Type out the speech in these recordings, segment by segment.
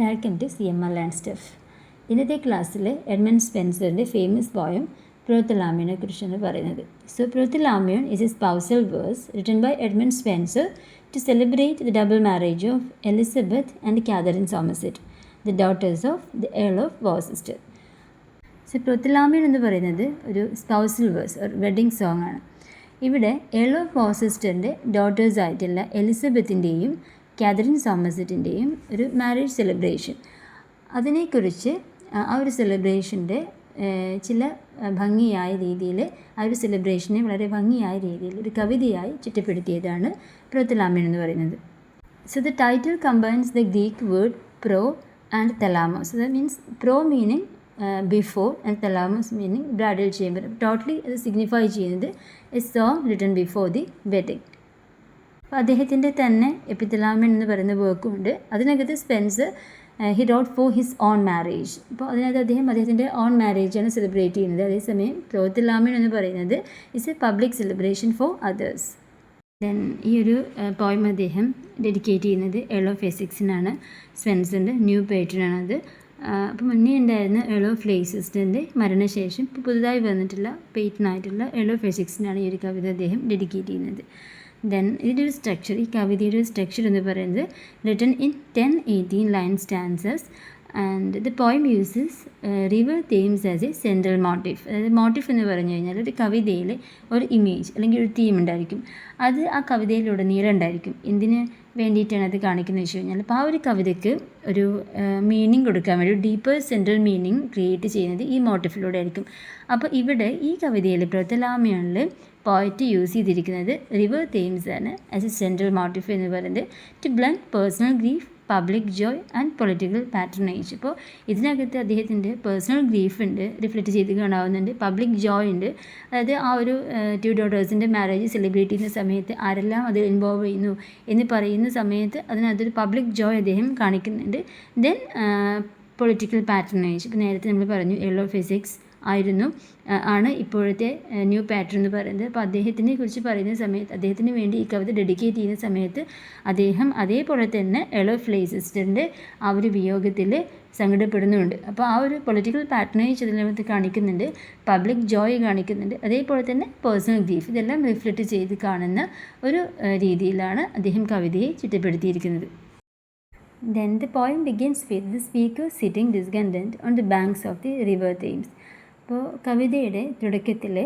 Welcome to CMR learn stuff. ഇന്നത്തെ ക്ലാസ്സിൽ Edmund സ്പെൻസറിൻ്റെ ഫേമസ് പോയം പ്രോത്തലാമിയനെ കുറിച്ചാണ് പറയുന്നത്. So Prothalamion is a spousal verse written by Edmund Spenser to celebrate the double marriage of Elizabeth and Katherine Somerset, the daughters of the Earl of Worcester. So Prothalamion എന്ന് പറയുന്നത് ഒരു spousal verse, ഒരു wedding song ആണ്. ഇവിടെ Earl of വോർസെസ്റ്ററിൻ്റെ daughters ആയിട്ടുള്ള എലിസബത്തിൻ്റെയും Catherine സോമർസെറ്റിൻ്റെയും ഒരു marriage celebration, അതിനെക്കുറിച്ച് ആ ഒരു സെലിബ്രേഷൻ്റെ ചില ഭംഗിയായ രീതിയിൽ ആ ഒരു സെലിബ്രേഷനെ വളരെ ഭംഗിയായ രീതിയിൽ ഒരു കവിതയായി ചുറ്റപ്പെടുത്തിയതാണ് പ്രോത്തലാമിയൻ എന്ന് പറയുന്നത്. So the title combines the Greek word pro and thalamos. The means pro meaning before and thalamos meaning bridal chamber. Totally അത് സിഗ്നിഫൈ ചെയ്യുന്നത് a song written before the wedding. അപ്പോൾ അദ്ദേഹത്തിൻ്റെ തന്നെ എപ്പിത്തലാമിയൻ എന്ന് പറയുന്ന വർക്കുണ്ട്. അതിനകത്ത് Spenser he wrote for his own marriage. അപ്പോൾ അതിനകത്ത് അദ്ദേഹത്തിൻ്റെ ഓൺ മാരേജാണ് സെലിബ്രേറ്റ് ചെയ്യുന്നത്. അതേസമയം പ്രോത്തലാമിയൻ എന്ന് പറയുന്നത് it's A public celebration for others. Then ഈ ഒരു പോയം അദ്ദേഹം ഡെഡിക്കേറ്റ് ചെയ്യുന്നത് ഏൾ ഓഫ് എസെക്സിനാണ്. സ്പെൻസറിൻ്റെ ന്യൂ പേറ്റനാണത്. അപ്പോൾ മുന്നേ ഉണ്ടായിരുന്ന ഏൾ ഓഫ് ലെയ്സസ്റ്ററിൻ്റെ മരണശേഷം ഇപ്പോൾ പുതുതായി വന്നിട്ടുള്ള പേറ്റനായിട്ടുള്ള ഏൾ ഓഫ് എസെക്സിനാണ് ഈ ഒരു കവിത അദ്ദേഹം ഡെഡിക്കേറ്റ് ചെയ്യുന്നത്. ദെൻ ഇതിൻ്റെ ഒരു സ്ട്രക്ചർ, ഈ കവിതയുടെ ഒരു സ്ട്രക്ചർ എന്ന് പറയുന്നത് written in 10-18 line stances and the poem uses river themes as a central motive. അതായത് മോട്ടീവ് എന്ന് പറഞ്ഞു കഴിഞ്ഞാൽ ഒരു കവിതയിൽ ഒരു ഇമേജ് അല്ലെങ്കിൽ ഒരു തീം ഉണ്ടായിരിക്കും. അത് ആ കവിതയിലുടനീളം ഉണ്ടായിരിക്കും. എന്തിന് വേണ്ടിയിട്ടാണ് അത് കാണിക്കുന്നത് വെച്ച് കഴിഞ്ഞാൽ, അപ്പോൾ ആ ഒരു കവിതയ്ക്ക് ഒരു മീനിങ് കൊടുക്കാൻ വേണ്ടി ഒരു ഡീപ്പർ സെൻട്രൽ മീനിങ് ക്രിയേറ്റ് ചെയ്യുന്നത് ഈ മോട്ടീഫിലൂടെ ആയിരിക്കും. അപ്പോൾ ഇവിടെ ഈ കവിതയിൽ പ്രോത്തലാമിയനിൽ പോയറ്റ് യൂസ് ചെയ്തിരിക്കുന്നത് റിവർ തീംസ് ആണ് ആസ് എ സെൻട്രൽ മോട്ടീഫ് എന്ന് പറയുന്നത് to blend personal grief, public joy and political patronage. അപ്പോൾ ഇതിനകത്ത് അദ്ദേഹത്തിൻ്റെ പേഴ്സണൽ ഗ്രീഫ് ഉണ്ട്, റിഫ്ലക്റ്റ് ചെയ്ത് കാണാവുന്നുണ്ട്. പബ്ലിക് ജോയ് ഉണ്ട്, അതായത് ആ ഒരു ടു ഡോട്ടേഴ്സിൻ്റെ മാരേജ് സെലിബ്രേറ്റ് ചെയ്യുന്ന സമയത്ത് ആരെല്ലാം അതിൽ ഇൻവോൾവ് ചെയ്യുന്നു എന്ന് പറയുന്ന സമയത്ത് അതിനകത്തൊരു പബ്ലിക് ജോയ് അദ്ദേഹം കാണിക്കുന്നുണ്ട്. ദെൻ പൊളിറ്റിക്കൽ പാട്രണേജ്, ഇപ്പോൾ നേരത്തെ നമ്മൾ പറഞ്ഞു ഏൾ ഓഫ് എസെക്സ് ആണ് ഇപ്പോഴത്തെ ന്യൂ പാറ്റേൺ എന്ന് പറയുന്നത്. അപ്പോൾ അദ്ദേഹത്തിനെ കുറിച്ച് പറയുന്ന സമയത്ത്, അദ്ദേഹത്തിന് വേണ്ടി ഈ കവിത ഡെഡിക്കേറ്റ് ചെയ്യുന്ന സമയത്ത് അദ്ദേഹം അതേപോലെ തന്നെ ഏൾ ഓഫ് ലെയ്സസ്റ്ററിൻ്റെ ആ ഒരു വിയോഗത്തിൽ സങ്കടപ്പെടുന്നുണ്ട്. അപ്പോൾ ആ ഒരു പൊളിറ്റിക്കൽ പാട്രണേജ് ഇതിനകത്ത് കാണിക്കുന്നുണ്ട്, പബ്ലിക് ജോയ് കാണിക്കുന്നുണ്ട്, അതേപോലെ തന്നെ പേഴ്സണൽ ഗ്രീഫ്, ഇതെല്ലാം റിഫ്ലക്റ്റ് ചെയ്ത് കാണുന്ന ഒരു രീതിയിലാണ് അദ്ദേഹം കവിതയെ ചിട്ടപ്പെടുത്തിയിരിക്കുന്നത്. Then the poem begins with the speaker sitting discontent on the banks of the river Thames. അപ്പോൾ കവിതയുടെ തുടക്കത്തിൽ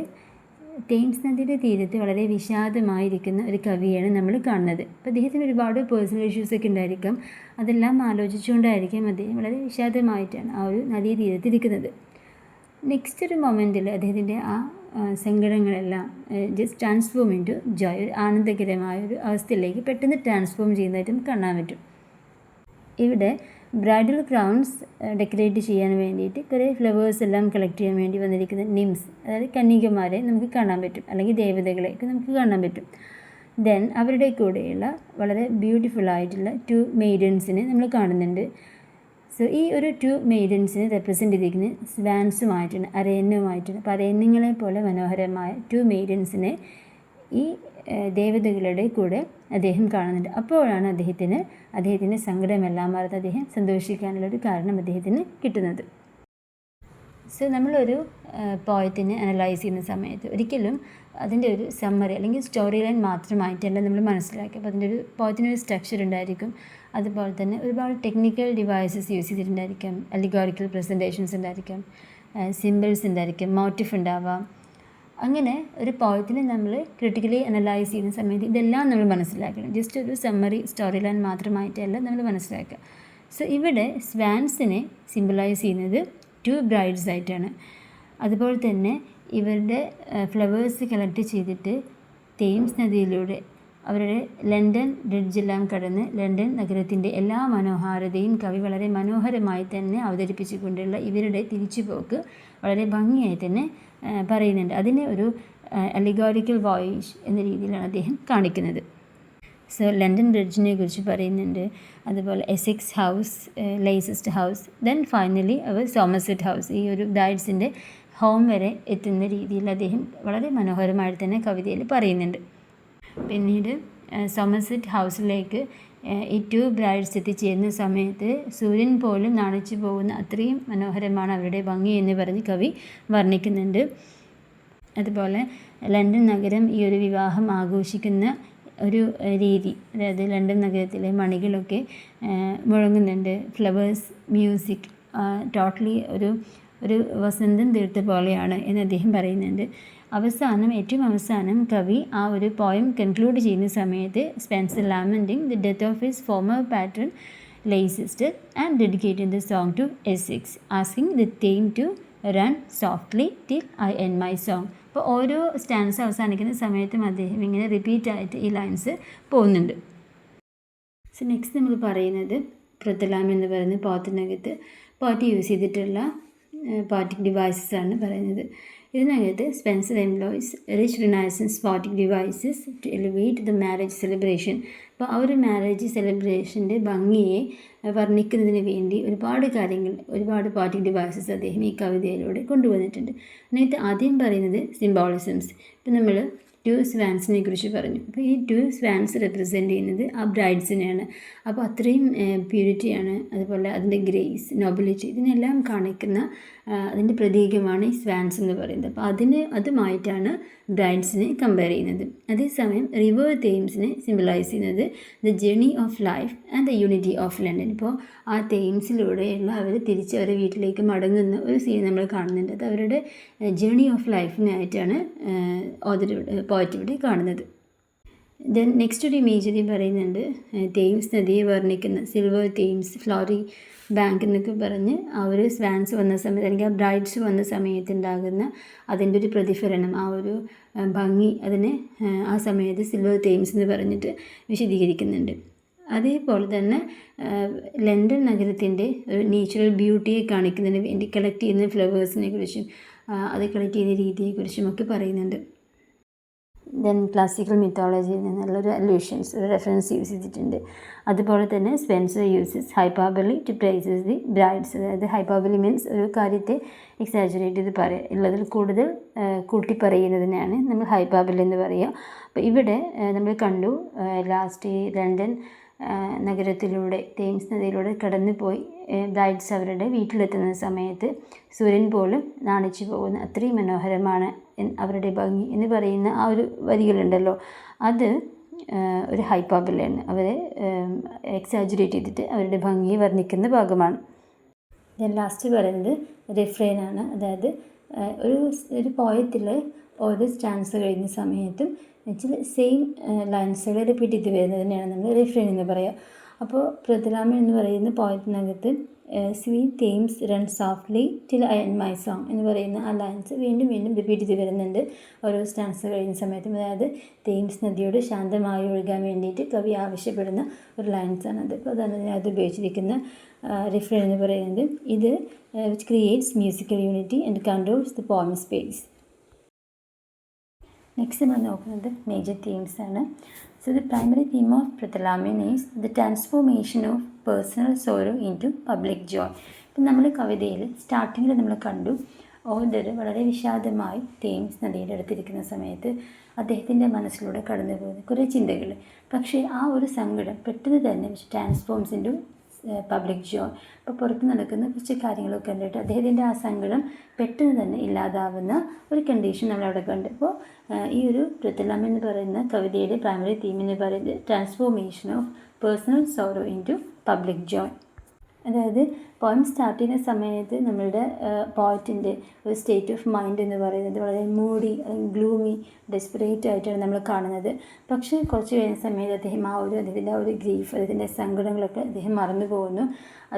തേംസ് നദിയുടെ തീരത്ത് വളരെ വിഷാദമായിരിക്കുന്ന ഒരു കവിയാണ് നമ്മൾ കാണുന്നത്. അപ്പോൾ അദ്ദേഹത്തിന് ഒരുപാട് പേഴ്സണൽ ഇഷ്യൂസൊക്കെ ഉണ്ടായിരിക്കാം. അതെല്ലാം ആലോചിച്ചുകൊണ്ടായിരിക്കും അദ്ദേഹം വളരെ വിഷാദമായിട്ടാണ് ആ ഒരു നദീ തീരത്തിരിക്കുന്നത്. നെക്സ്റ്റ് ഒരു മൊമെൻറ്റിൽ അദ്ദേഹത്തിൻ്റെ ആ സങ്കടങ്ങളെല്ലാം just transform in to joy, ഒരു ആനന്ദകരമായ ഒരു അവസ്ഥയിലേക്ക് പെട്ടെന്ന് ട്രാൻസ്ഫോം ചെയ്യുന്നതായിട്ടും കാണാൻ പറ്റും. ഇവിടെ ബ്രൈഡൽ ക്രൗൺസ് ഡെക്കറേറ്റ് ചെയ്യാൻ വേണ്ടിയിട്ട് കുറേ ഫ്ലവേഴ്സ് എല്ലാം കളക്ട് ചെയ്യാൻ വേണ്ടി വന്നിരിക്കുന്ന നിംസ്, അതായത് കന്യകമാരെ നമുക്ക് കാണാൻ പറ്റും, അല്ലെങ്കിൽ ദേവതകളെയൊക്കെ നമുക്ക് കാണാൻ പറ്റും. ദെൻ അവരുടെ കൂടെയുള്ള വളരെ ബ്യൂട്ടിഫുൾ ആയിട്ടുള്ള 2 മെയ്ഡൻസിനെ നമ്മൾ കാണുന്നുണ്ട്. സോ ഈ ഒരു 2 മെയ്ഡൻസിനെ റെപ്രസെൻ്റ് ചെയ്തിരിക്കുന്നത് സ്വാൻസുമായിട്ടാണ്, അരയന്നുമായിട്ടാണ്. അപ്പോൾ അരയന്നുങ്ങളെ പോലെ മനോഹരമായ 2 മെയ്ഡൻസിനെ ഈ ദേവതകളുടെ കൂടെ അദ്ദേഹം കാണുന്നുണ്ട്. അപ്പോഴാണ് അദ്ദേഹത്തിൻ്റെ സങ്കടമെല്ലാം മറന്ന് അദ്ദേഹം സന്തോഷിക്കാനുള്ളൊരു കാരണം അദ്ദേഹത്തിന് കിട്ടുന്നത്. സോ നമ്മളൊരു പോയത്തിനെ അനലൈസ് ചെയ്യുന്ന സമയത്ത് ഒരിക്കലും അതിൻ്റെ ഒരു സമ്മറി അല്ലെങ്കിൽ സ്റ്റോറി ലൈൻ മാത്രമായിട്ടല്ല നമ്മൾ മനസ്സിലാക്കുക. അപ്പോൾ അതിൻ്റെ ഒരു പോയത്തിനൊരു സ്ട്രക്ചർ ഉണ്ടായിരിക്കും. അതുപോലെ തന്നെ ഒരുപാട് ടെക്നിക്കൽ ഡിവൈസസ് യൂസ് ചെയ്തിട്ടുണ്ടായിരിക്കാം, അലിഗോറിക്കൽ പ്രസൻറ്റേഷൻസ് ഉണ്ടായിരിക്കാം, സിമ്പിൾസ് ഉണ്ടായിരിക്കും, മോട്ടീഫ് ഉണ്ടാവാം. അങ്ങനെ ഒരു പോയത്തിനെ നമ്മൾ ക്രിട്ടിക്കലി അനലൈസ് ചെയ്യുന്ന സമയത്ത് ഇതെല്ലാം നമ്മൾ മനസ്സിലാക്കണം. ജസ്റ്റ് ഒരു സമ്മറി സ്റ്റോറി ലൈൻ മാത്രമായിട്ടല്ല നമ്മൾ മനസ്സിലാക്കുക. സോ ഇവിടെ സ്വാൻസിനെ സിംബലൈസ് ചെയ്യുന്നത് 2 ബ്രൈഡ്സ് ആയിട്ടാണ്. അതുപോലെ തന്നെ ഇവരുടെ ഫ്ലവേഴ്സ് കളക്ട് ചെയ്തിട്ട് തേംസ് നദിയിലൂടെ അവരുടെ ലണ്ടൻ ബ്രിഡ്ജെല്ലാം കടന്ന് ലണ്ടൻ നഗരത്തിൻ്റെ എല്ലാ മനോഹാരിതയും കവി വളരെ മനോഹരമായി തന്നെ അവതരിപ്പിച്ചുകൊണ്ടുള്ള ഇവരുടെ തിരിച്ചുപോക്ക് വളരെ ഭംഗിയായി തന്നെ പറയുന്നുണ്ട്. അതിനെ ഒരു അലിഗോറിക്കൽ വോയേജ് എന്ന രീതിയിലാണ് അദ്ദേഹം കാണിക്കുന്നത്. സോ ലണ്ടൻ ബ്രിഡ്ജിനെ കുറിച്ച് പറയുന്നുണ്ട്, അതുപോലെ Essex House, Leicester House, then finally അവർ സോമർസെറ്റ് ഹൗസ്, ഈ ഒരു ബ്രൈഡ്സിൻ്റെ ഹോം വരെ എത്തുന്ന രീതിയിൽ അദ്ദേഹം വളരെ മനോഹരമായിട്ട് തന്നെ കവിതയിൽ പറയുന്നുണ്ട്. പിന്നീട് സോമർസെറ്റ് ഹൗസിലേക്ക് ഈ 2 ബ്രൈഡ്സ് എത്തിച്ചേരുന്ന സമയത്ത് സൂര്യൻ പോലും നാണിച്ചു പോകുന്ന അത്രയും മനോഹരമാണ് അവരുടെ ഭംഗി എന്ന് പറഞ്ഞ് കവി വർണ്ണിക്കുന്നുണ്ട്. അതുപോലെ ലണ്ടൻ നഗരം ഈ ഒരു വിവാഹം ആഘോഷിക്കുന്ന ഒരു രീതി, അതായത് ലണ്ടൻ നഗരത്തിലെ മണികളൊക്കെ മുഴങ്ങുന്നുണ്ട്, ഫ്ലവേഴ്സ്, മ്യൂസിക്, ടോട്ടലി ഒരു വസന്തം തീർത്ത പോലെയാണ് എന്ന് അദ്ദേഹം പറയുന്നുണ്ട്. ഏറ്റവും അവസാനം കവി ആ ഒരു പോയം കൺക്ലൂഡ് ചെയ്യുന്ന സമയത്ത് Spenser lamenting the death of his former patron Leicester and dedicating the song to Essex, asking the Thames to run softly till I end my song. അപ്പോൾ ഓരോ സ്റ്റാൻസ് അവസാനിക്കുന്ന സമയത്തും അദ്ദേഹം ഇങ്ങനെ റിപ്പീറ്റ് ആയിട്ട് ഈ ലൈൻസ് പോകുന്നുണ്ട്. സോ നെക്സ്റ്റ് നമ്മൾ പറയുന്നത് പ്രൊത്തലാം എന്ന് പറയുന്ന പോത്തിനകത്ത് പോറ്റ് യൂസ് ചെയ്തിട്ടുള്ള പോറ്റിക് ഡിവൈസസ് ആണ് പറയുന്നത്. ഇതിനകത്ത് Spenser employs rich Renaissance poetic devices to elevate the marriage celebration. അപ്പോൾ ആ ഒരു മാരേജ് സെലിബ്രേഷൻ്റെ ഭംഗിയെ വർണ്ണിക്കുന്നതിന് വേണ്ടി ഒരുപാട് പോറ്റിക് ഡിവൈസസ് അദ്ദേഹം ഈ കവിതയിലൂടെ കൊണ്ടുവന്നിട്ടുണ്ട്. അതിനകത്ത് ആദ്യം പറയുന്നത് സിംബോളിസംസ്. ഇപ്പം നമ്മൾ 2 സ്വാൻസിനെ കുറിച്ച് പറഞ്ഞു. അപ്പോൾ ഈ 2 സ്വാൻസ് റെപ്രസെൻ്റ് ചെയ്യുന്നത് ആ ബ്രൈഡ്സിനെയാണ്. അപ്പോൾ അത്രയും പ്യൂരിറ്റിയാണ്, അതുപോലെ അതിൻ്റെ ഗ്രേസ്, നൊബിലിറ്റി, ഇതിനെല്ലാം കാണിക്കുന്ന അതിൻ്റെ പ്രതീകമാണ് ഈ സ്വാൻസ് എന്ന് പറയുന്നത്. അപ്പോൾ അതുമായിട്ടാണ് ബ്രൈഡ്സിനെ കമ്പയർ ചെയ്യുന്നത്. അതേസമയം റിവർ തെയിംസിനെ സിംബലൈസ് ചെയ്യുന്നത് the journey of life and the unity of London. ഇപ്പോൾ ആ തെയിംസിലൂടെയുള്ള അവർ തിരിച്ച് അവരുടെ വീട്ടിലേക്ക് മടങ്ങുന്ന ഒരു സീൻ നമ്മൾ കാണുന്നുണ്ട്. അത് അവരുടെ ജേർണി ഓഫ് ലൈഫിനായിട്ടാണ് പോയറ്റ് ഇവിടെ കാണുന്നത്. ദെൻ നെക്സ്റ്റ് ഒരു ഇമേജറി പറയുന്നുണ്ട്, തെയിംസ് നദിയെ വർണ്ണിക്കുന്ന സിൽവർ തെയിംസ് ഫ്ലോറി ബാങ്ക് എന്നൊക്കെ പറഞ്ഞ് ആ ഒരു സ്വാൻസ് വന്ന സമയത്ത്, അല്ലെങ്കിൽ ആ ബ്രൈഡ്സ് വന്ന സമയത്തുണ്ടാകുന്ന അതിൻ്റെ ഒരു പ്രതിഫലനം, ആ ഒരു ഭംഗി, അതിനെ ആ സമയത്ത് സിൽവർ തെയിംസ് എന്ന് പറഞ്ഞിട്ട് വിശദീകരിക്കുന്നുണ്ട്. അതേപോലെ തന്നെ ലണ്ടൻ നഗരത്തിൻ്റെ ഒരു നേച്ചുറൽ ബ്യൂട്ടിയെ കാണിക്കുന്നതിന് വേണ്ടി കളക്ട് ചെയ്യുന്ന ഫ്ലവേഴ്സിനെ കുറിച്ചും അത് കളക്ട് ചെയ്യുന്ന രീതിയെക്കുറിച്ചും ഒക്കെ പറയുന്നുണ്ട്. ദെൻ ക്ലാസിക്കൽ മിത്തോളജിയിൽ നിന്നുള്ളൊരു അല്യൂഷൻസ്, ഒരു റെഫറൻസ് യൂസ് ചെയ്തിട്ടുണ്ട്. അതുപോലെ തന്നെ Spenser uses hyperbole to praise the brides. അതായത് ഹൈപ്പാബലി മീൻസ് ഒരു കാര്യത്തെ എക്സാജറേറ്റ് ചെയ്ത് ഉള്ളതിൽ കൂടുതൽ കൂട്ടി പറയുന്നതിനാണ് നമ്മൾ ഹൈപ്പാബലി എന്ന് പറയുക. അപ്പോൾ ഇവിടെ നമ്മൾ കണ്ടു ലാസ്റ്റ് ഈ ലണ്ടൻ നഗരത്തിലൂടെ തെയിംസ് നദിയിലൂടെ കടന്നു പോയി ബ്രൈഡ്സ് അവരുടെ വീട്ടിലെത്തുന്ന സമയത്ത് സൂര്യൻ പോലും നാണിച്ചു പോകുന്ന അത്രയും മനോഹരമാണ് അവരുടെ ഭംഗി എന്ന് പറയുന്ന ആ ഒരു വരികളുണ്ടല്ലോ, അത് ഒരു ഹൈപ്പാബലിയാണ്. അവരെ എക്സാജുറേറ്റ് ചെയ്തിട്ട് അവരുടെ ഭംഗിയെ വർണ്ണിക്കുന്ന ഭാഗമാണ്. ഞാൻ ലാസ്റ്റ് പറയുന്നത് റിഫ്രെയിനാണ്. അതായത് ഒരു പോയത്തിൽ ഓരോ സ്റ്റാൻസ് കഴിയുന്ന സമയത്തും സെയിം ലൈൻസുകൾ റിപ്പീറ്റ് ചെയ്ത് വരുന്നതിനെയാണ് നമ്മൾ റിഫ്രെയിൻ എന്ന് പറയുക. അപ്പോൾ പ്രൊത്തലാമ്യൻ എന്ന് പറയുന്ന പോയറ്റിനകത്ത് sweet Thames run softly till I end my song എന്ന് പറയുന്ന ആ ലൈൻസ് വീണ്ടും റിപ്പീറ്റ് ചെയ്ത് വരുന്നുണ്ട് ഓരോ സ്റ്റാൻസ് കഴിയുന്ന സമയത്തും. അതായത് തെയിംസ് നദിയോട് ശാന്തമായി ഒഴുകാൻ വേണ്ടിയിട്ട് കവി ആവശ്യപ്പെടുന്ന ഒരു ലൈൻസാണത്. അപ്പോൾ അതാണ് അതിനകത്ത് ഉപയോഗിച്ചിരിക്കുന്ന റിഫ്രെയിൻ എന്ന് പറയുന്നത്. ഇത് which creates musical unity and controls the poem space. Next നമ്മൾ നോക്കുന്നത് മേജർ തീംസ് ആണ്. So the primary theme of Prothalamion is the transformation of personal sorrow in to public joy. ഇപ്പം നമ്മൾ കവിതയിൽ സ്റ്റാർട്ടിങ്ങിൽ നമ്മൾ കണ്ടു ഓദർ വളരെ വിഷാദമായി തെയിംസ് നദിയുടെ അടുത്തിരിക്കുന്ന സമയത്ത് അദ്ദേഹത്തിൻ്റെ മനസ്സിലൂടെ കടന്നു പോകുന്ന കുറേ ചിന്തകൾ. പക്ഷേ ആ ഒരു സങ്കടം പെട്ടെന്ന് തന്നെ transforms in to public joy. അപ്പോൾ പുറത്ത് നടക്കുന്ന കുറച്ച് കാര്യങ്ങളൊക്കെ കണ്ടിട്ട് അദ്ദേഹത്തിൻ്റെ ആ സങ്കടം പെട്ടെന്ന് തന്നെ ഇല്ലാതാവുന്ന ഒരു കണ്ടീഷൻ നമ്മളവിടെ കണ്ടു. അപ്പോൾ ഈ ഒരു പ്രൊത്തലാമ്യൻ എന്ന് പറയുന്ന കവിതയുടെ പ്രൈമറി തീം എന്ന് പറയുന്നത് transformation of personal sorrow in to public joy. അതായത് പോയം സ്റ്റാർട്ട് ചെയ്യുന്ന സമയത്ത് നമ്മളുടെ പോയറ്റിൻ്റെ ഒരു സ്റ്റേറ്റ് ഓഫ് മൈൻഡ് എന്ന് പറയുന്നത് വളരെ മൂഡി അല്ലെങ്കിൽ ഗ്ലൂമി, ഡെസ്പറേറ്റ് ആയിട്ടാണ് നമ്മൾ കാണുന്നത്. പക്ഷേ കുറച്ച് കഴിയുന്ന സമയത്ത് അദ്ദേഹത്തിൻ്റെ ആ ഒരു ഗ്രീഫ്, അദ്ദേഹത്തിൻ്റെ സങ്കടങ്ങളൊക്കെ അദ്ദേഹം മറന്നു പോകുന്നു.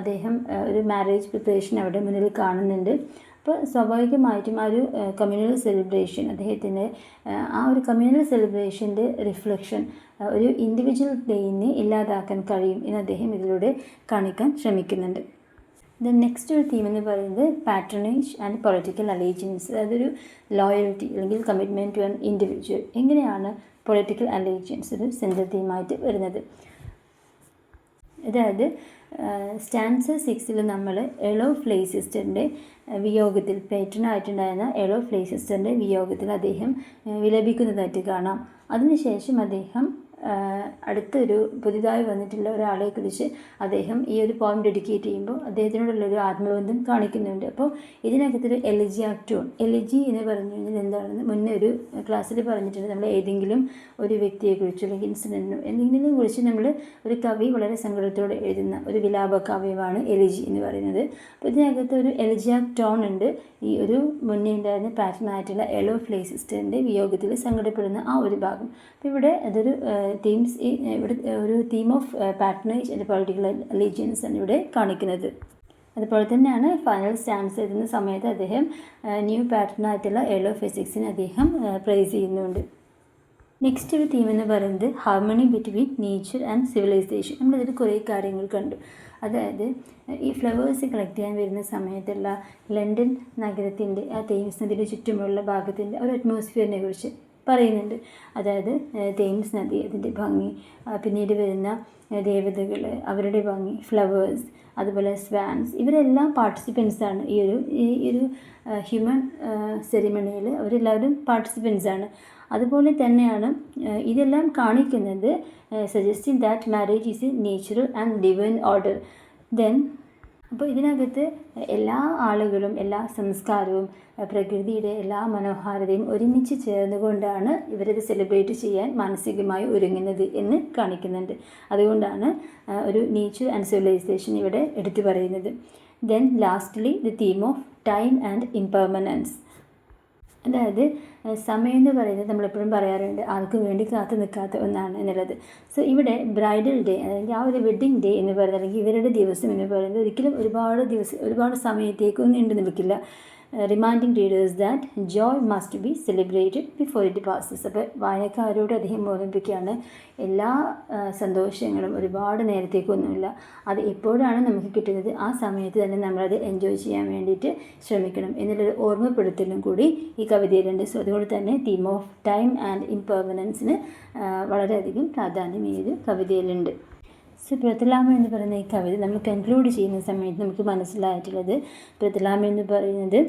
അദ്ദേഹം ഒരു മാരേജ് പ്രിപ്പറേഷൻ അവിടെ മുന്നിൽ കാണുന്നുണ്ട്. അപ്പോൾ സ്വാഭാവികമായിട്ടും ആ ഒരു കമ്മ്യൂണൽ സെലിബ്രേഷൻ, അദ്ദേഹത്തിൻ്റെ ആ ഒരു കമ്മ്യൂണൽ സെലിബ്രേഷൻ്റെ റിഫ്ലക്ഷൻ ഒരു ഇൻഡിവിജ്വൽ പ്ലെയിനെ ഇല്ലാതാക്കാൻ കഴിയും എന്ന് അദ്ദേഹം ഇതിലൂടെ കാണിക്കാൻ ശ്രമിക്കുന്നുണ്ട്. ദെൻ നെക്സ്റ്റ് ഒരു തീം എന്ന് പറയുന്നത് പാട്രണേജ് ആൻഡ് പൊളിറ്റിക്കൽ അലീജിയൻസ്. അതൊരു ലോയൽറ്റി അല്ലെങ്കിൽ കമ്മിറ്റ്മെൻറ്റ് ടു ആൻ ഇൻഡിവിജ്വൽ. എങ്ങനെയാണ് പൊളിറ്റിക്കൽ അലീജിയൻസ് ഒരു സെൻട്രൽ തീമായിട്ട് വരുന്നത്? അതായത് സ്റ്റാൻസ 6 നമ്മൾ എളോ ഫ്ലെയ്സിസ്റ്ററിൻ്റെ വിയോഗത്തിൽ, പേട്രനായിട്ടുണ്ടായിരുന്ന എളോ ഫ്ലെയ്സിസ്റ്ററിൻ്റെ വിയോഗത്തിൽ അദ്ദേഹം വിലപിക്കുന്നതായിട്ട് കാണാം. അതിനുശേഷം അദ്ദേഹം അടുത്തൊരു പുതിയതായി വന്നിട്ടുള്ള ഒരാളെക്കുറിച്ച് അദ്ദേഹം ഈ ഒരു പോയം ഡെഡിക്കേറ്റ് ചെയ്യുമ്പോൾ അദ്ദേഹത്തിനോടുള്ളൊരു ആത്മബന്ധം കാണിക്കുന്നുണ്ട്. അപ്പോൾ ഇതിനകത്തൊരു എലജിയാക് ടോൺ, എലജി എന്ന് പറഞ്ഞു കഴിഞ്ഞാൽ എന്താണെന്ന് മുന്നേ ഒരു ക്ലാസ്സിൽ പറഞ്ഞിട്ടുണ്ട്. നമ്മൾ ഏതെങ്കിലും ഒരു വ്യക്തിയെക്കുറിച്ചോ അല്ലെങ്കിൽ ഇൻസിഡൻറ്റിനോ എന്തെങ്കിലും കുറിച്ച് നമ്മൾ ഒരു കവി വളരെ സങ്കടത്തോടെ എഴുതുന്ന ഒരു വിലാപ കാവ്യമാണ് എലജി എന്ന് പറയുന്നത്. അപ്പോൾ ഇതിനകത്ത് ഒരു എലജിയാക് ടോൺ ഉണ്ട്. ഈ ഒരു മുന്നേ ഉണ്ടായിരുന്ന പാറ്റേണായിട്ടുള്ള എലോ ഫ്ലേസിസ്റ്ററിൻ്റെ വിയോഗത്തിൽ സങ്കടപ്പെടുന്ന ആ ഒരു ഭാഗം. അപ്പോൾ ഇവിടെ അതൊരു ഇവിടെ ഒരു theme of patronage and political allegiance ആണ് ഇവിടെ കാണിക്കുന്നത്. അതുപോലെ തന്നെയാണ് ഫൈനൽ സ്റ്റാൻസ് എഴുതുന്ന സമയത്ത് അദ്ദേഹം ന്യൂ പാറ്റേണായിട്ടുള്ള എലോ ഫിസിക്സിനെ അദ്ദേഹം പ്രൈസ് ചെയ്യുന്നുണ്ട്. നെക്സ്റ്റ് ഒരു തീം എന്ന് പറയുന്നത് harmony between nature and civilization. നമ്മളിതിൽ കുറേ കാര്യങ്ങൾ കണ്ടു. അതായത് ഈ ഫ്ലവേഴ്സ് കളക്ട് ചെയ്യാൻ വരുന്ന സമയത്തുള്ള ലണ്ടൻ നഗരത്തിൻ്റെ ആ തേംസ് നദിയുടെ ചുറ്റുമുള്ള ഭാഗത്തിൻ്റെ ഒരു അറ്റ്മോസ്ഫിയറിനെ കുറിച്ച് പറയുന്നുണ്ട്. അതായത് തേംസ് നദി, അതിൻ്റെ ഭംഗി, പിന്നീട് വരുന്ന ദേവതകൾ, അവരുടെ ഭംഗി, ഫ്ലവേഴ്സ്, അതുപോലെ സ്വാൻസ്, ഇവരെല്ലാം പാർട്ടിസിപ്പൻസാണ് ഈ ഒരു ഹ്യൂമൻ സെറിമണിയിൽ. അവരെല്ലാവരും പാർട്ടിസിപ്പൻസാണ്. അതുപോലെ തന്നെയാണ് ഇതെല്ലാം കാണിക്കുന്നത് suggesting that marriage is A natural and divine order. Then അപ്പോൾ ഇതിനകത്ത് എല്ലാ ആളുകളും എല്ലാ സംസ്കാരവും പ്രകൃതിയുടെ എല്ലാ മനോഹാരിതയും ഒരുമിച്ച് ചേർന്നുകൊണ്ടാണ് ഇവരത് സെലിബ്രേറ്റ് ചെയ്യാൻ മാനസികമായി ഒരുങ്ങുന്നത് എന്ന് കാണിക്കുന്നുണ്ട്. അതുകൊണ്ടാണ് ഒരു നേച്ചർ ആൻഡ് സിവിലൈസേഷൻ ഇവിടെ എടുത്തു പറയുന്നത്. Then lastly the theme of time and impermanence. അതായത് സമയം എന്ന് പറയുന്നത് നമ്മളെപ്പോഴും പറയാറുണ്ട് ആർക്കും വേണ്ടി കാത്തു നിൽക്കാത്ത ഒന്നാണ് എന്നുള്ളത്. സോ ഇവിടെ ബ്രൈഡൽ ഡേ, അതായത് ആ ഒരു വെഡ്ഡിങ് ഡേ എന്ന് പറയുന്നത്, അല്ലെങ്കിൽ ഇവരുടെ ദിവസം എന്ന് പറയുന്നത് ഒരിക്കലും ഒരുപാട് സമയത്തേക്കൊന്നും നീണ്ടു നിൽക്കില്ല. Reminding readers that Joy must be celebrated before it passes. അപ്പോൾ വായനക്കാരോട് അദ്ദേഹം ഓർമ്മിപ്പിക്കുകയാണ് എല്ലാ സന്തോഷങ്ങളും ഒരുപാട് നേരത്തേക്കൊന്നുമില്ല, അത് എപ്പോഴാണ് നമുക്ക് കിട്ടുന്നത് ആ സമയത്ത് തന്നെ നമ്മളത് എൻജോയ് ചെയ്യാൻ വേണ്ടിയിട്ട് ശ്രമിക്കണം എന്നുള്ളൊരു ഓർമ്മപ്പെടുത്തലും കൂടി ഈ കവിതയിലുണ്ട്. സോ അതുകൊണ്ട് തന്നെ തീം ഓഫ് ടൈം ആൻഡ് ഇംപെർമനൻസിന് വളരെയധികം പ്രാധാന്യം ഈ ഒരു കവിതയിലുണ്ട്. സോ പ്രൊത്തലാമ എന്ന് പറയുന്ന ഈ കവിത നമ്മൾ കൺക്ലൂഡ് ചെയ്യുന്ന സമയത്ത് നമുക്ക് മനസ്സിലായിട്ടുള്ളത്, പ്രൊത്തലാമ എന്ന് പറയുന്നത്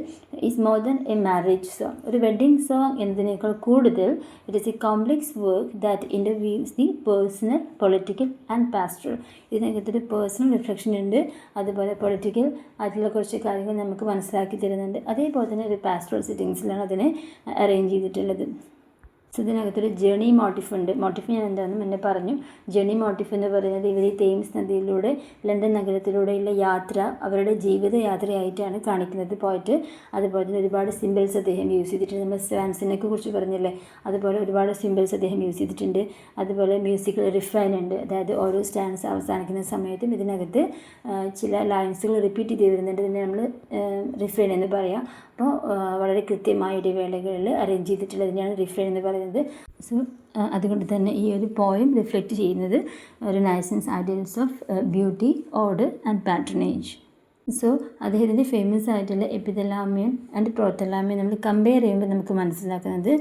is more than A marriage song. ഒരു വെഡ്ഡിങ് സോങ് എന്നതിനേക്കാൾ കൂടുതൽ it is A complex work that interviews the personal, political and pastoral. ഇതിനകത്തൊരു പേഴ്സണൽ റിഫ്ലക്ഷൻ ഉണ്ട്, അതുപോലെ പൊളിറ്റിക്കൽ ആയിട്ടുള്ള കുറച്ച് കാര്യങ്ങൾ നമുക്ക് മനസ്സിലാക്കി തരുന്നുണ്ട്. അതേപോലെ തന്നെ ഒരു പാസ്റ്ററൽ സെറ്റിങ്സിലാണ് അതിനെ അറേഞ്ച് ചെയ്തിട്ടുള്ളത്. സോ ഇതിനകത്തൊരു ജേണി മോട്ടീഫ് ഉണ്ട്. മോട്ടീഫ് ഞാൻ എന്താണെന്ന് മുന്നേ പറഞ്ഞു. ജേണി മോട്ടീഫ് എന്ന് പറയുന്നത് ഇവർ ഈ തേംസ് നദിയിലൂടെ ലണ്ടൻ നഗരത്തിലൂടെയുള്ള യാത്ര അവരുടെ ജീവിതയാത്രയായിട്ടാണ് കാണിക്കുന്നത് പോയിട്ട്. അതുപോലെ തന്നെ ഒരുപാട് സിമ്പിൾസ് അദ്ദേഹം യൂസ് ചെയ്തിട്ടുണ്ട്. നമ്മൾ സ്വാൻസിനെയൊക്കെ കുറിച്ച് പറഞ്ഞില്ലേ, അതുപോലെ ഒരുപാട് സിമ്പിൾസ് അദ്ദേഹം യൂസ് ചെയ്തിട്ടുണ്ട്. അതുപോലെ മ്യൂസിക്കൽ റിഫൈൻ ഉണ്ട്, അതായത് ഓരോ സ്റ്റാൻസ് അവസാനിക്കുന്ന സമയത്തും ഇതിനകത്ത് ചില ലൈൻസുകൾ റിപ്പീറ്റ് ചെയ്ത് വരുന്നുണ്ട്. ഇതിനെ നമ്മൾ റിഫൈൻ എന്ന് പറയാം. അപ്പോൾ വളരെ കൃത്യമായ ഇടവേളകളിൽ അറേഞ്ച് ചെയ്തിട്ടുള്ളതിനെയാണ് റിഫൈൻ എന്ന് പറയുന്നത്. സോ അതുകൊണ്ട് തന്നെ ഈ ഒരു പോയം റിഫ്ലക്റ്റ് ചെയ്യുന്നത് renaissance ideals of beauty, order and patronage. So അദ്ദേഹത്തിൻ്റെ ഫേമസ് ആയിട്ടുള്ള എപ്പിത്തലാമിയൻ ആൻഡ് പ്രോത്തലാമിയൻ നമ്മൾ കമ്പയർ ചെയ്യുമ്പോൾ നമുക്ക് മനസ്സിലാക്കുന്നത്,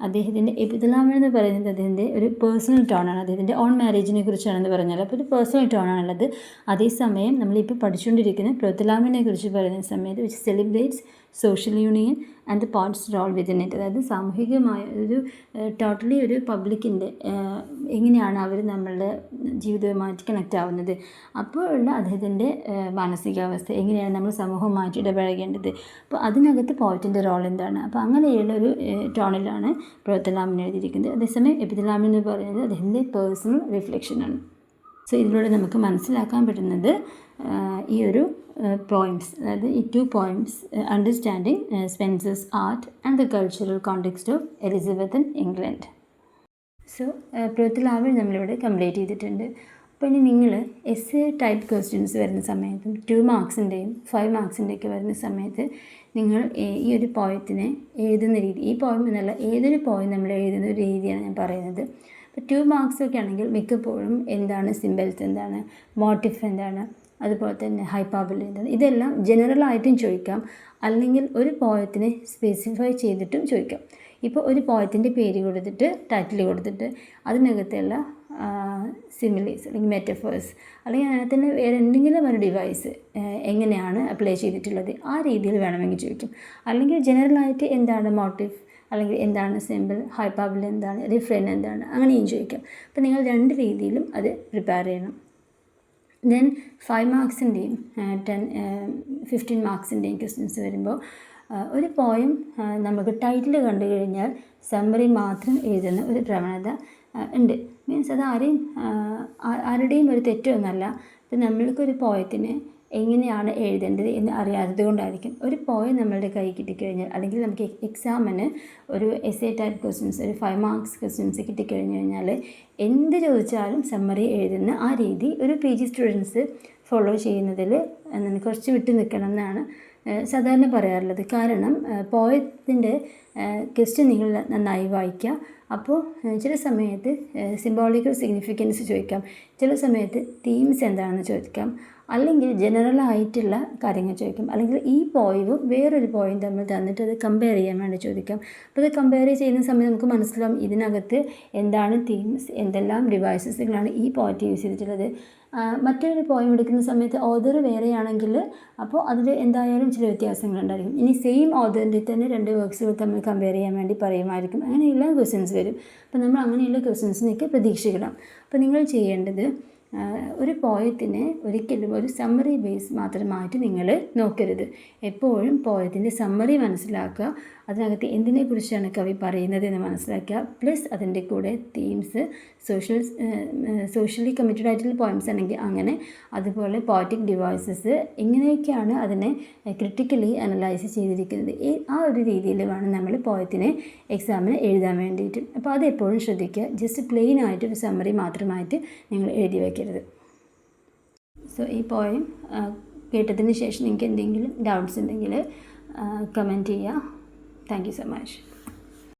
അദ്ദേഹത്തിൻ്റെ എപ്പിത്തലാമിയൻ എന്ന് പറയുന്നത് അദ്ദേഹത്തിൻ്റെ ഒരു പേഴ്സണൽ ടോണാണ്, അദ്ദേഹത്തിൻ്റെ ഓൺ മാരേജിനെ കുറിച്ചാണെന്ന് പറഞ്ഞാൽ അപ്പോൾ ഒരു പേഴ്സണൽ ടോണാണുള്ളത്. അതേസമയം നമ്മളിപ്പോൾ പഠിച്ചുകൊണ്ടിരിക്കുന്ന പ്രോത്തലാമിയനെ കുറിച്ച് പറയുന്ന സമയത്ത് which celebrates social union and the poet's role within it. അതായത് സാമൂഹികമായ ഒരു ടോട്ടലി ഒരു പബ്ലിക്കിൻ്റെ എങ്ങനെയാണ് അവർ നമ്മളുടെ ജീവിതവുമായിട്ട് കണക്റ്റ് ആവുന്നത്, അപ്പോഴുള്ള അദ്ദേഹത്തിൻ്റെ മാനസികാവസ്ഥ എങ്ങനെയാണ് നമ്മൾ സമൂഹവുമായിട്ട് ഇടപഴകേണ്ടത്, അപ്പോൾ അതിനകത്ത് പോയിറ്റിൻ്റെ റോൾ എന്താണ്, അപ്പോൾ അങ്ങനെയുള്ള ഒരു ടോണിലാണ് പ്രോത്തലാമിൻ എഴുതിയിരിക്കുന്നത്. അതേസമയം എപ്പിത്തലാമിൻ എന്ന് പറയുന്നത് അദ്ദേഹത്തിൻ്റെ പേഴ്സണൽ റിഫ്ലക്ഷനാണ്. സോ ഇതിലൂടെ നമുക്ക് മനസ്സിലാക്കാൻ പറ്റുന്നത് ഈ ഒരു പോയിംസ്, അതായത് ഈ 2 poems understanding Spenser's art and the cultural context of Elizabethan England. So Prothalamion നമ്മളിവിടെ കംപ്ലീറ്റ് ചെയ്തിട്ടുണ്ട്. അപ്പോൾ ഇനി നിങ്ങൾ എസ്സേ ടൈപ്പ് ക്വസ്റ്റ്യൻസ് വരുന്ന സമയത്തും 2 മാർക്സിൻ്റെയും 5 മാർക്സിൻ്റെയൊക്കെ വരുന്ന സമയത്ത് നിങ്ങൾ ഈ ഒരു പോയത്തിനെ എഴുതുന്ന രീതി, ഈ പോയം എന്നല്ല ഏതൊരു പോയം നമ്മൾ എഴുതുന്ന ഒരു രീതിയാണ് ഞാൻ പറയുന്നത്. അപ്പോൾ 2 മാർക്സൊക്കെ ആണെങ്കിൽ മിക്കപ്പോഴും എന്താണ് സിംബൽസ്, എന്താണ് മോട്ടിഫ്, എന്താണ് അതുപോലെ തന്നെ ഹൈപ്പാബോളി എന്താണ്, ഇതെല്ലാം ജനറലായിട്ടും ചോദിക്കാം, അല്ലെങ്കിൽ ഒരു പോയത്തിനെ സ്പെസിഫൈ ചെയ്തിട്ടും ചോദിക്കാം. ഇപ്പോൾ ഒരു പോയത്തിൻ്റെ പേര് കൊടുത്തിട്ട് ടൈറ്റിൽ കൊടുത്തിട്ട് അതിനകത്തുള്ള സിമിലീസ് അല്ലെങ്കിൽ മെറ്റഫേഴ്സ് അല്ലെങ്കിൽ അതിനകത്ത് തന്നെ വേറെ എന്തെങ്കിലും ഒരു ഡിവൈസ് എങ്ങനെയാണ് അപ്ലൈ ചെയ്തിട്ടുള്ളത് ആ രീതിയിൽ വേണമെങ്കിൽ ചോദിക്കും. അല്ലെങ്കിൽ ജനറലായിട്ട് എന്താണ് മോട്ടീവ്, അല്ലെങ്കിൽ എന്താണ് സിമ്പിൾ, ഹൈപ്പർബോള എന്താണ്, റിഫ്രെയിൻ എന്താണ്, അങ്ങനെയും ചോദിക്കാം. അപ്പോൾ നിങ്ങൾ 2 രീതിയിലും അത് പ്രിപ്പയർ ചെയ്യണം. ദെൻ 5 മാർക്സിൻ്റെയും 15 മാർക്സിൻ്റെയും ക്വസ്റ്റ്യൻസ് വരുമ്പോൾ ഒരു പോയം നമുക്ക് ടൈറ്റിൽ കണ്ടു കഴിഞ്ഞാൽ സമ്മറി മാത്രം എഴുതുന്ന ഒരു പ്രവണത ഉണ്ട്. മീൻസ് അത് ആരുടെയും ഒരു തെറ്റൊന്നുമല്ല. ഇപ്പം നമ്മൾക്കൊരു പോയത്തിന് എങ്ങനെയാണ് എഴുതേണ്ടത് എന്ന് അറിയാത്തത് കൊണ്ടായിരിക്കും. ഒരു പോയം നമ്മളുടെ കൈ കിട്ടിക്കഴിഞ്ഞാൽ, അല്ലെങ്കിൽ നമുക്ക് എക്സാമിന് ഒരു എസ്സേ ടൈപ്പ് ക്വസ്റ്റ്യൻസ്, ഒരു 5 മാർക്സ് ക്വസ്റ്റ്യൻസ് കിട്ടിക്കഴിഞ്ഞ് കഴിഞ്ഞാൽ എന്ത് ചോദിച്ചാലും സമ്മറി എഴുതുന്ന ആ രീതി ഒരു PG സ്റ്റുഡൻസ് ഫോളോ ചെയ്യുന്നതിൽ കുറച്ച് വിട്ട് നിൽക്കണം എന്നാണ് സാധാരണ പറയാറുള്ളത്. കാരണം പോയത്തിൻ്റെ ക്വസ്റ്റ്യൻ നിങ്ങൾ നന്നായി വായിക്കുക. അപ്പോൾ ചില സമയത്ത് സിംബോളിക്കൽ സിഗ്നിഫിക്കൻസ് ചോദിക്കാം, ചില സമയത്ത് തീംസ് എന്താണെന്ന് ചോദിക്കാം, അല്ലെങ്കിൽ ജനറലായിട്ടുള്ള കാര്യങ്ങൾ ചോദിക്കും, അല്ലെങ്കിൽ ഈ പോയവും വേറൊരു പോയും തമ്മിൽ തന്നിട്ട് അത് കമ്പയർ ചെയ്യാൻ വേണ്ടി ചോദിക്കാം. അപ്പോൾ അത് കമ്പയർ ചെയ്യുന്ന സമയത്ത് നമുക്ക് മനസ്സിലാവും ഇതിനകത്ത് എന്താണ് തീംസ്, എന്തെല്ലാം ഡിവൈസസുകളാണ് ഈ പോയറ്റ് യൂസ് ചെയ്തിട്ടുള്ളത്. മറ്റൊരു പോയം എടുക്കുന്ന സമയത്ത് ഓതർ വേറെയാണെങ്കിൽ അപ്പോൾ അതിൽ എന്തായാലും ചില വ്യത്യാസങ്ങളുണ്ടായിരിക്കും. ഇനി സെയിം ഓതറിൻ്റെ തന്നെ 2 വർക്ക്സുകൾ തമ്മിൽ കമ്പയർ ചെയ്യാൻ വേണ്ടി പറയുമായിരിക്കും. അങ്ങനെയുള്ള ക്വസ്റ്റ്യൻസ് വരും. അപ്പോൾ നമ്മൾ അങ്ങനെയുള്ള ക്വസ്റ്റ്യൻസിനൊക്കെ പ്രതീക്ഷിക്കണം. അപ്പോൾ നിങ്ങൾ ചെയ്യേണ്ടത് ഒരു പോയത്തിനെ ഒരിക്കലും ഒരു സമ്മറി ബേസ് മാത്രമായിട്ട് നിങ്ങൾ നോക്കരുത്. എപ്പോഴും പോയത്തിൻ്റെ സമ്മറി മനസ്സിലാക്കുക, അതിനകത്ത് എന്തിനെക്കുറിച്ചാണ് കവി പറയുന്നത് എന്ന് മനസ്സിലാക്കുക, പ്ലസ് അതിൻ്റെ കൂടെ തീംസ്, സോഷ്യലി കമ്മിറ്റഡ് ആയിട്ടുള്ള പോയംസ് ആണെങ്കിൽ അങ്ങനെ, അതുപോലെ പോയറ്റിക് ഡിവൈസസ്, എങ്ങനെയൊക്കെയാണ് അതിനെ ക്രിട്ടിക്കലി അനലൈസ് ചെയ്തിരിക്കുന്നത്, ആ ഒരു രീതിയിൽ വേണം നമ്മൾ പോയത്തിനെ എക്സാമിന് എഴുതാൻ വേണ്ടിയിട്ട്. അപ്പോൾ അതെപ്പോഴും ശ്രദ്ധിക്കുക. ജസ്റ്റ് പ്ലെയിൻ ആയിട്ട് ഒരു സമ്മറി മാത്രമായിട്ട് നിങ്ങൾ എഴുതി വയ്ക്കരുത്. സോ ഈ പോയം കേട്ടതിന് ശേഷം നിങ്ങൾക്ക് എന്തെങ്കിലും ഡൗട്ട്സ് ഉണ്ടെങ്കിൽ കമൻറ്റ് ചെയ്യുക. Thank you so much.